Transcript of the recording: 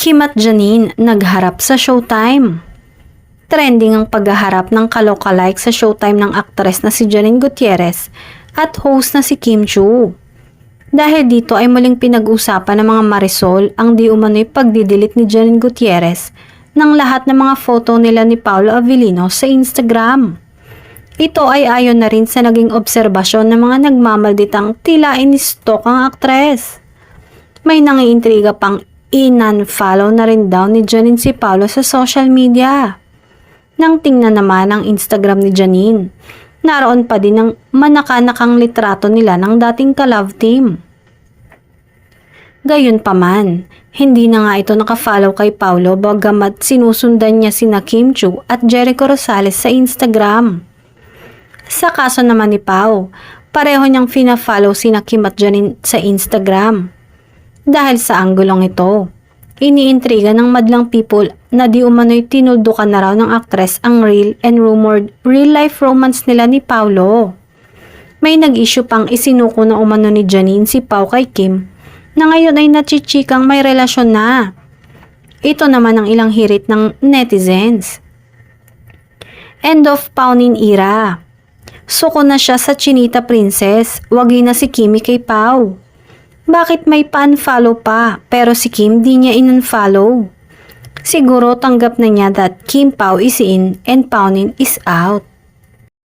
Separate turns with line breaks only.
Kim at Janine nagharap sa Showtime. Trending ang paghaharap ng kaloka-like sa Showtime ng aktres na si Janine Gutierrez at host na si Kim Chiu. Dahil dito ay muling pinag-usapan ng mga Marisol ang di umano'y pagdidelete ni Janine Gutierrez ng lahat ng mga photo nila ni Paolo Avellino sa Instagram. Ito ay ayon na rin sa naging obserbasyon ng mga nagmamalditang tila in-stalk ang aktres. May nangiintriga pang in-unfollow na rin daw ni Janine si Paolo sa social media. Nang tingnan naman ang Instagram ni Janine, naroon pa din ang manakanakang litrato nila ng dating ka-love team. Gayunpaman, hindi na nga ito nakafollow kay Paolo bagamat sinusundan niya sina Kim Chiu at Jericho Rosales sa Instagram. Sa kaso naman ni Pao, pareho niyang fina-follow sina Kim at Janine sa Instagram. Dahil sa anggulong ito, iniintriga ng madlang people na di umano'y tinuldukan na raw ng aktres ang real and rumored real-life romance nila ni Paolo. May nag-issue pang isinuko na umano ni Janine si Pao kay Kim na ngayon ay nachichikang may relasyon na. Ito naman ang ilang hirit ng netizens. End of Paunin era. Suko na siya sa Chinita Princess, wagi na si Kimi kay Pao. Bakit may pa-unfollow pa pero si Kim di niya in-unfollow? Siguro tanggap na niya that Kim Pao is in and Paunin is out.